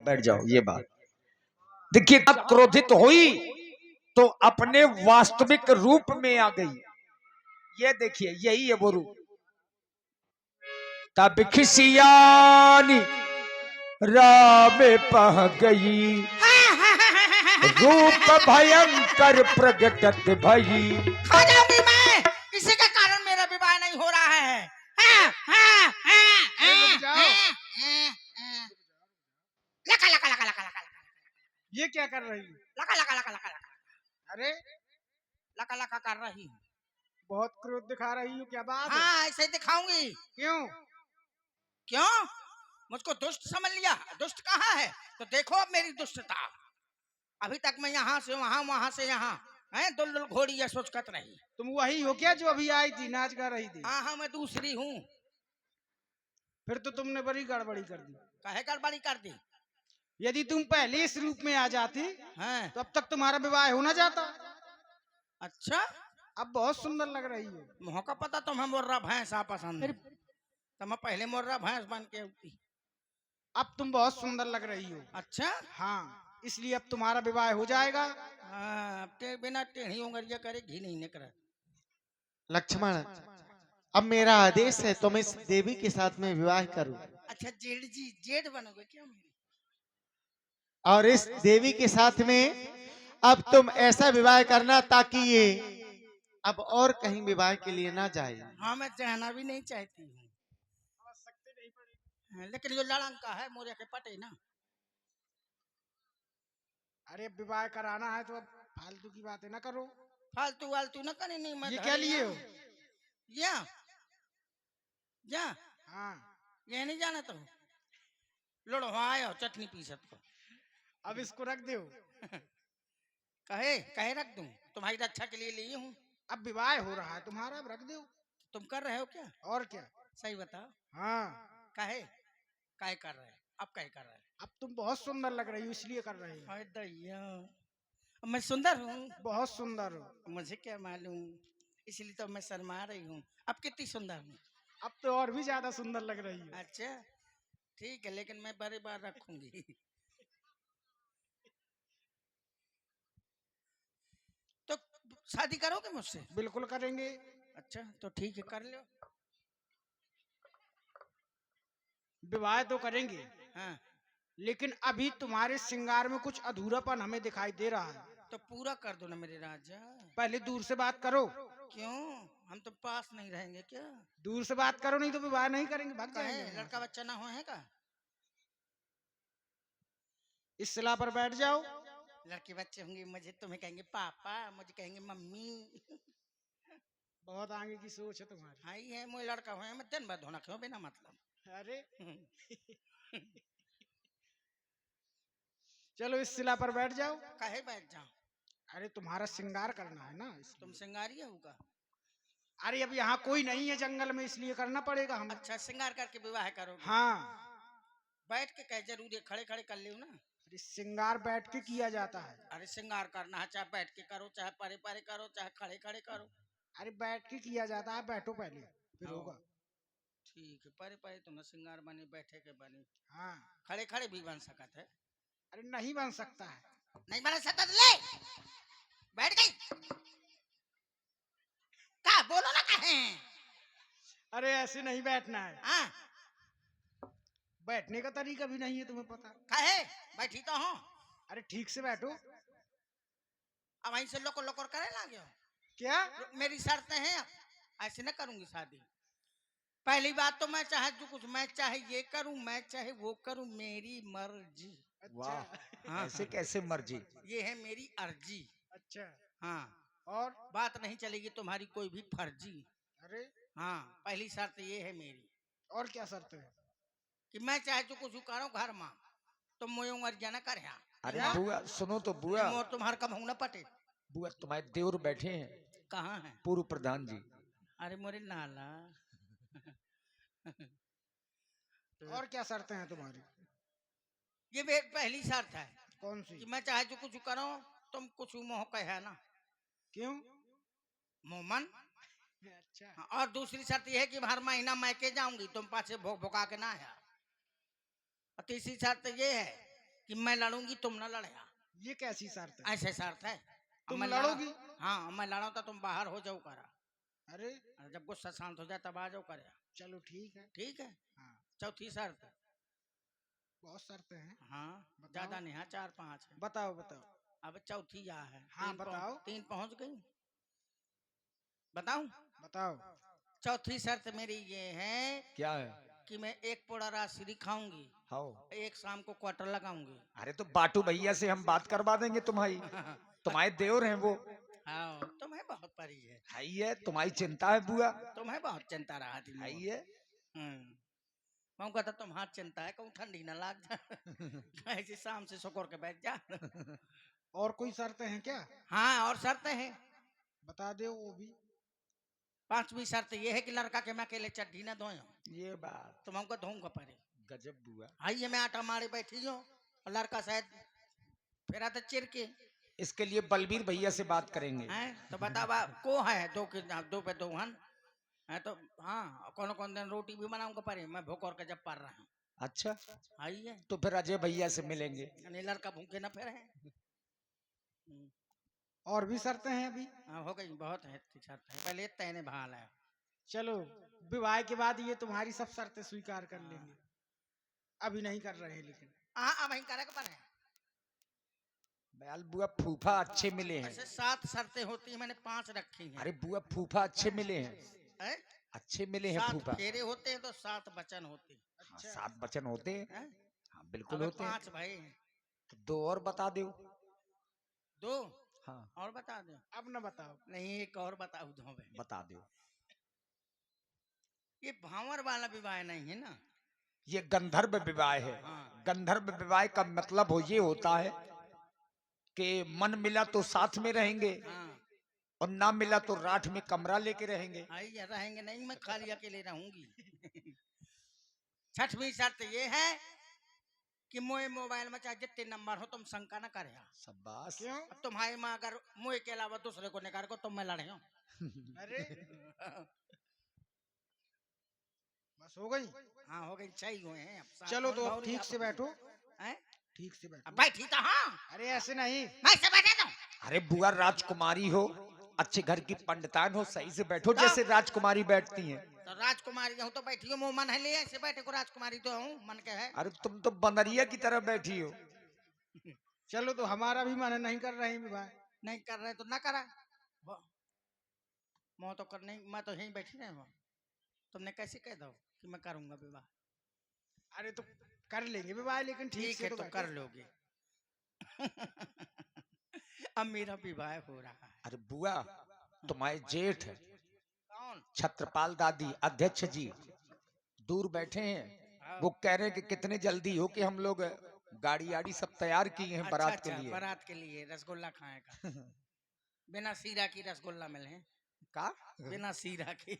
बैठ जाओ। ये बात देखिए, तब क्रोधित हुई तो अपने वास्तविक रूप में आ गई। ये देखिए, यही है वो रूप। तब खिसियानी राम पह गई, रूप भयंकर प्रगटत भई। खा जाऊंगी मैं, इसी के कारण मेरा विवाह नहीं हो रहा है। लका लका लका लका लका ये क्या कर रही है? लका लका लका लका लका अरे लका लका कर रही हूँ। बहुत क्रोध दिखा रही हो, क्या बात है? हाँ, ऐसे ही दिखाऊंगी। क्यों? क्यों? मुझको दुष्ट समझ लिया? दुष्ट कहाँ है? तो देखो अब मेरी दुष्टता। अभी तक मैं यहाँ से वहाँ, वहाँ से यहाँ, हैं दुल घोड़ी या सोचकत रही। तुम वही हो क्या जो अभी आई थी, नाच गा रही थी? हाँ हाँ, मैं दूसरी हूँ। फिर तो तुमने बड़ी गड़बड़ी कर दी। काहे गड़बड़ी कर दी? यदि तुम पहले इस रूप में आ जाती हैं? तो अब तक तुम्हारा विवाह हो ना जाता। अच्छा, अब बहुत सुंदर लग रही हो। मुँह का पता तुम्हें मुर्रा भैंस आ पसंद है। तो मैं पहले मुर्रा भैंस बन के उठी। अब तुम बहुत सुंदर लग रही हो। अच्छा, हाँ, इसलिए अब तुम्हारा विवाह हो जाएगा। हाँ, अब बिना टेढ़ी उंगलिया करे घी नहीं निकला। लक्ष्मण, अब मेरा आदेश है तुम इस देवी के साथ में विवाह करो, अच्छा, जेठ जी, जेठ बनोगे क्या मेरी? और इस देवी के साथ में अब तुम ऐसा विवाह करना ताकि ये अब और कहीं विवाह के लिए ना जाए। हाँ, मैं जाना भी नहीं चाहती हूँ, लेकिन जो लड़का है मोरे के पटे ना। अरे अब विवाह कराना है तो अब फालतू की बातें ना करो। फालतू वालतू ना करे। नहीं, मैं ये क्या लिए हो? या या हाँ, ये नहीं जाना तो लड़ो आयो चटनी पीसत को। अब इसको रख दो। कहे कहे रख दूं? तुम्हारी रक्षा के लिए ली हूँ। अब विवाह हो रहा है तुम्हारा, अब रख दो। तुम कर रहे हो क्या? और क्या? सही बताओ। हाँ, कहे काहे कर रहे हैं? अब काहे कर रहे हैं? अब तुम बहुत सुंदर लग रही हो इसलिए कर रहे हो। हाय दैया, मैं सुंदर हूँ? बहुत सुंदर हो। मुझे क्या मालूम, इसलिए तो मैं शर्मा रही हूँ। अब कितनी सुंदर हूँ? अब तो और भी ज्यादा सुंदर लग रही हो। अच्छा ठीक है, लेकिन मैं बड़े बार रखूंगी। तो शादी करोगे मुझसे? बिल्कुल करेंगे। अच्छा तो ठीक है, कर लो। विवाह तो करेंगे, हाँ, लेकिन अभी तुम्हारे श्रृंगार में कुछ अधूरापन हमें दिखाई दे रहा है। तो पूरा कर दो ना मेरे राजा। पहले दूर से बात करो। क्यों, हम तो पास नहीं रहेंगे क्या? दूर से बात करो, नहीं तो विवाह नहीं करेंगे, भाग कहे जाएंगे यहाँ लड़का से। बच्चा ना हो है का? इस सिला पर बैठ जाओ। लड़के बच्चे होंगे, मुझे तुम्हें कहेंगे पापा, मुझे कहेंगे मम्मी। बहुत आगे की सोच है तुम्हारी। हाँ ही है, मुझे लड़का हुए मैं दिन भर धोना क्यों बिना मतलब। अरे चलो इस सिला पर बैठ जाओ। कहे बैठ जाओ? अरे तुम्हारा श्रृंगार करना है ना तुम इसलिए। सिंगारिया होगा? अरे अब यहाँ कोई नहीं है जंगल में, इसलिए करना पड़ेगा हमें। अच्छा, श्रृंगार करके विवाह करोगे? हाँ, बैठ के कह जरूरी, खड़े खड़े कर लियो ना। अरे श्रृंगार बैठ के किया जाता है। अरे श्रृंगार करना है, चाहे बैठ के करो, चाहे परे परे करो, चाहे खड़े खड़े करो। अरे बैठ के किया जाता है, बैठो पहले फिर आओ, होगा। ठीक है, परे परे तो न श्रृंगार बनी, बैठे के बनी। हाँ, खड़े खड़े भी बन सकत है। अरे नहीं बन सकता है। नहीं बन सकता तो ले बैठ गई। का बोलो ना कहे। अरे ऐसे नहीं बैठना है, हाँ, बैठने का तरीका भी नहीं है तुम्हें पता। कहे बैठी तो हूँ। अरे ठीक से बैठो। अब वहीं से लोकर लोकर करे लागे हो। क्या? मेरी शर्तें हैं, अब ऐसे न करूंगी शादी। पहली बात तो मैं चाहे जो कुछ, मैं चाहे ये करूं, मैं चाहे वो करूं, मेरी मर्जी। अच्छा। हाँ, ऐसे कैसे मर्जी? ये है मेरी अर्जी। अच्छा, हाँ, और? बात नहीं चलेगी तुम्हारी कोई भी फर्जी। अरे हाँ, पहली शर्त ये है मेरी और क्या शर्त है? कि मैं चाहे जो कुछ करो घर में, तो मोय मर्जिया न कर। अरे बुआ सुनो तो, बुआ मोर तुम्हारे कब न पटे। बुआ तुम्हारे देवर बैठे हैं, कहाँ है? पूर्व प्रधान जी। अरे मोरे नाला। और क्या शर्तें हैं तुम्हारी? ये पहली शर्त है कौन कि सी? मैं चाहे जो कुछ करो, तुम कुछ मोह कहे ना। क्यों? मोमन। अच्छा, हाँ, और दूसरी शर्त यह है कि हर महीना मैके जाऊंगी, तुम पास भोग भोगा के ना है। और तीसरी शर्त ये है कि मैं लड़ूंगी तुम ना लड़े। ये कैसी शर्त है? ऐसे शर्त है। अब तुम मैं लड़ा- लड़ोगी? हाँ मैं लड़ा तो तुम बाहर हो जाओ करा। अरे और जब गुस्सा शांत हो जाए तब आ जाओ करे। चलो ठीक है। ठीक है। हाँ, चौथी शर्त। बहुत शर्तें हैं। हाँ बताओ। ज्यादा नहीं है, 4-5 है। बताओ बताओ। अब चौथी यहाँ है। हाँ, बताओ। 3 पहुंच गई। बताऊं? बताओ। चौथी शर्त मेरी ये है क्या है? कि मैं एक पोड़ा राशि खाऊंगी, हाओ। एक शाम को क्वार्टर लगाऊंगी। अरे तो बाटू भैया से हम बात करवा देंगे तुम्हारी। तुम्हारे देवर हैं वो। हाँ तुम्हें बहुत परी है। है तुम्हारी चिंता है बुआ। तुम्हें बहुत चिंता रहा थी। है मैं कहता तुम हाथ चिंता है कहूँ ठंडी ना लाग जा। ऐसे शाम से सुकुर के बैठ जा। और कोई शर्तें हैं क्या? हाँ और शर्तें हैं। बता दो वो भी। 5वीं शर्त ये है कि लड़का के मैं अकेले चड्ढी ना धोया। ये बात तुम हमको धोऊंगा परे। गजब बुआ। हाइये मैं आटा मारे बैठी हूँ और लड़का शायद फेरा तो चिर के इसके लिए बलबीर भैया से बात करेंगे। हैं। तो बता बा को है 2 पे 2 है तो हाँ कौन दिन रोटी भी बनाऊंगा परे मैं भूख और के जब पार रहा हूँ। अच्छा आइए तो फिर अजय भैया से मिलेंगे। यानी लड़का भूखे ना फिर है। और भी शर्तें हैं अभी? हाँ हो गई बहुत है शर्त है। पहले तैने भाल है। चलो विवाह के बाद ये तुम्हारी सब शर्तें स्वीकार कर लेंगे। अभी नहीं कर रहे हैं लेकिन। हाँ अब वहीं करे पर है। बयाल बुआ फूफा अच्छे मिले हैं। ऐसे 7 शर्तें होती है मैंने 5 रखी हैं। अरे बुआ फूफा अच्छे मिले हैं। हैं? अच्छे मिले हैं 7 फूफा। फेरे होते हैं तो 7 वचन होते हैं। हाँ, 7 वचन होते हैं। हैं? हाँ बिल्कुल अब होते हैं। 5 भाई हैं। तो 2 और बता दो। 2 हाँ और बता दो। अब न बताओ। नहीं एक और बताऊ दो भाई। बता दो। ये भांवर वाला विवाह नहीं है ना। ये गंधर्व विवाह है। हाँ। गंधर्व विवाह का मतलब ये होता है कि मन मिला तो साथ में रहेंगे हाँ और ना मिला तो राठ में कमरा लेके रहेंगे। आइए रहेंगे नहीं मैं खाली अकेले रहूंगी। 6वीं शर्त ये है कि मोए मोबाइल में चाहे जितने नंबर हो तुम शंका न करे। शाबाश। क्यों? अब तुम्हारी माँ अगर मोए के अलावा दूसरे को निकाल को तुम मैं लड़े हो। अरे बस हो गई। हाँ हो गई सही हुए हैं। अब साथ चलो तो और अब भौरी ठीक आप- से बैठो। हैं? ठीक से बैठो। अब बैठी तो हाँ अरे ऐसे नहीं। मैं से बैठे तो अरे बुआ राजकुमारी हो, अच्छे घर की पंडितान हो, सही से बैठो जैसे राजकुमारी बैठती हैं। तो राजकुमारी हूँ तो बैठी हूँ मुँह मन है ले ऐसे बैठे को राजकुमारी तो हूँ मन के है। अरे तुम तो बनरिया की तरह बैठी हो। चलो तो हमारा भी मन नहीं कर रहे हैं विवाह। नहीं कर रहे तो ना करा। मैं तो कर नहीं मैं तो यहीं बैठी रहे हूँ। तुमने कैसे कह दो कि मैं करूंगा विवाह। अरे तो कर लेंगे विवाह लेकिन ठीक ठीक से है तो तो बैठो। कर लोगे। अब मेरा विवाह हो रहा है। अरे बुआ तुम्हारे जेठ कौन? छत्रपाल दादी अध्यक्ष जी दूर बैठे हैं। वो कह रहे हैं कि कितने जल्दी हो कि हम लोग गाड़ी आड़ी सब तैयार किए हैं बारात के लिए। बारात के लिए रसगुल्ला खाएगा। बिना सीरा की रसगुल्ला मिले का बिना सीरा की।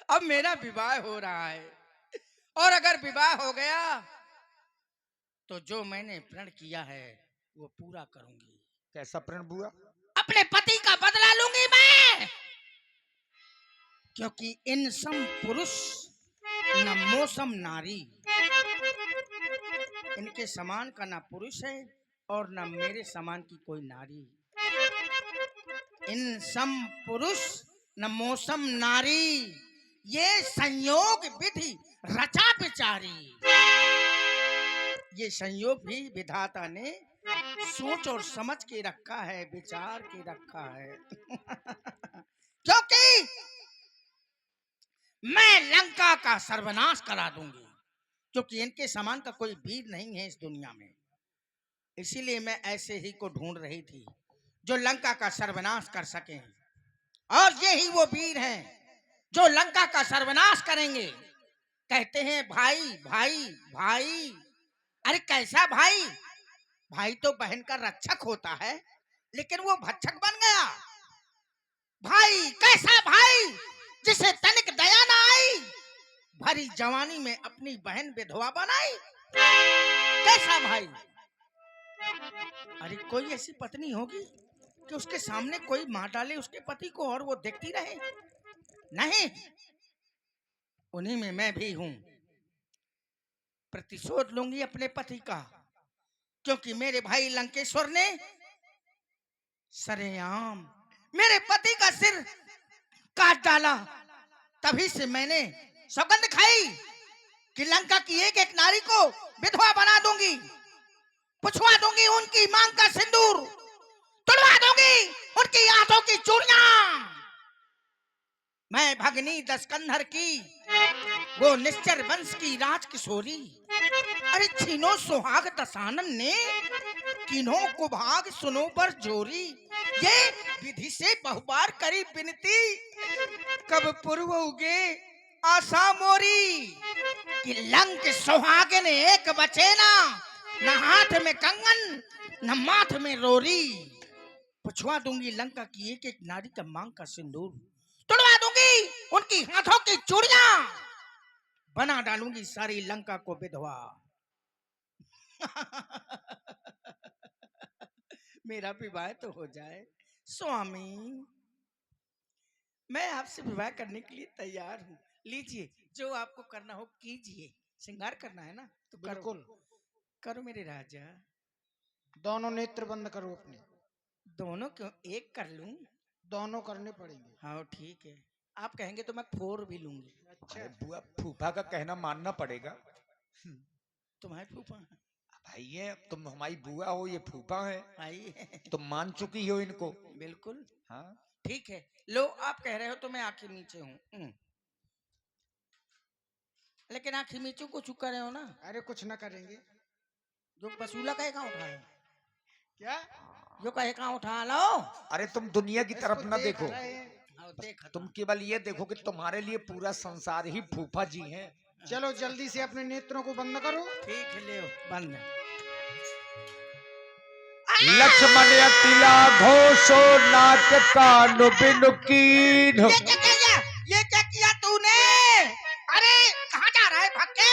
अब मेरा विवाह हो रहा है और अगर विवाह हो गया तो जो मैंने प्रण किया है वो पूरा करूंगी। कैसा प्रण बुआ? अपने पति का बदला लूंगी मैं, क्योंकि इन सम पुरुष न मौसम नारी। इनके समान का ना पुरुष है और न मेरे समान की कोई नारी। इन सम पुरुष न मौसम नारी, ये संयोग विधि रचा बिचारी। ये संयोग भी विधाता ने सोच और समझ के रखा है, विचार के रखा है। क्योंकि मैं लंका का सर्वनाश करा दूंगी, क्योंकि इनके समान का कोई वीर नहीं है इस दुनिया में। इसीलिए मैं ऐसे ही को ढूंढ रही थी जो लंका का सर्वनाश कर सके, और ये ही वो वीर हैं जो लंका का सर्वनाश करेंगे। कहते हैं भाई भाई भाई। अरे कैसा भाई? भाई तो बहन का रक्षक होता है, लेकिन वो भक्षक बन गया। भाई कैसा भाई जिसे तनिक दया ना आई, भरी जवानी में अपनी बहन विधवा बनाई। कैसा भाई? अरे कोई ऐसी पत्नी होगी कि उसके सामने कोई मार डाले उसके पति को और वो देखती रहे? नहीं, उन्हीं में मैं भी हूं। प्रतिशोध लूंगी अपने पति का, क्योंकि मेरे भाई लंकेश्वर ने सरेआम मेरे पति का सिर काट डाला। तभी से मैंने सौगंध खाई कि लंका की एक एक नारी को विधवा बना दूंगी, पुछवा दूंगी उनकी मांग का सिंदूर, तुड़वा दूंगी उनकी आंखों की चूड़ियां। मैं भगनी दशकंधर की, वो निश्चर वंश की राजकिशोरी। अरे छीनो सुहाग दसानन ने, किन्हों को भाग सुनो पर जोरी। ये विधि से बहुबार करी विनती, कब पूर्व उगे आशा मोरी। कि लंक सुहागन एक बचे ना, न हाथ में कंगन न माथ में रोरी। पुछवा दूंगी लंका की एक एक नारी का मांग का सिंदूर, तुड़वा दूंगी उनकी हाथों की चूड़ियां, बना डालूंगी सारी लंका को विधवा। मेरा विवाह तो हो जाए स्वामी, मैं आपसे विवाह करने के लिए तैयार हूँ। लीजिए जो आपको करना हो कीजिए। श्रृंगार करना है ना तो करो, बिल्कुल। करो मेरे राजा। दोनों नेत्र बंद करो अपने। दोनों क्यों, एक कर लूं? दोनों करने पड़ेंगे। हाँ ठीक है, आप कहेंगे तो मैं 4 भी लूंगी। अच्छा। अरे बुआ, फूफा का कहना मानना पड़ेगा। तुम्हारे फूफा भाई ये तुम हमारी बुआ हो, ये फूफा है, भाई तुम मान चुकी हो इनको। बिल्कुल हाँ ठीक है। लो आप कह रहे हो तो मैं आंखें नीचे हूँ, लेकिन आंखें नीचे को चुका रहे हो ना। अरे कुछ ना करेंगे। जो वसूला कहे कहाँ उठाए, क्या? जो कहे कहाँ उठा लो। अरे तुम दुनिया की तरफ इसको ना देख देखो, रहे हैं। आओ देखा तुम केवल ये देखो कि तुम्हारे लिए पूरा संसार ही फूफा जी हैं। चलो जल्दी से अपने नेत्रों को बंद करो। ठीक है, ले बंद। लक्ष्मण अतिला घोषो नाक कान बिनु कीन। ये क्या किया तूने? अरे कहाँ जा रहा है भाग के?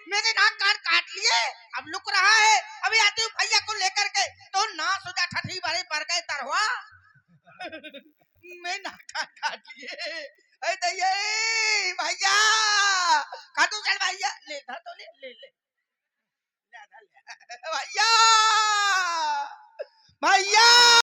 मेरे नाक कान काट लिए, अब लुक रहा है। अभी आती हूँ भैया को लेकर के। तो ना सुजा ठठी भरे पर गए तरवा। मैं नाक कान काट लिए। अरे दैया भैया, खाटू चल भैया,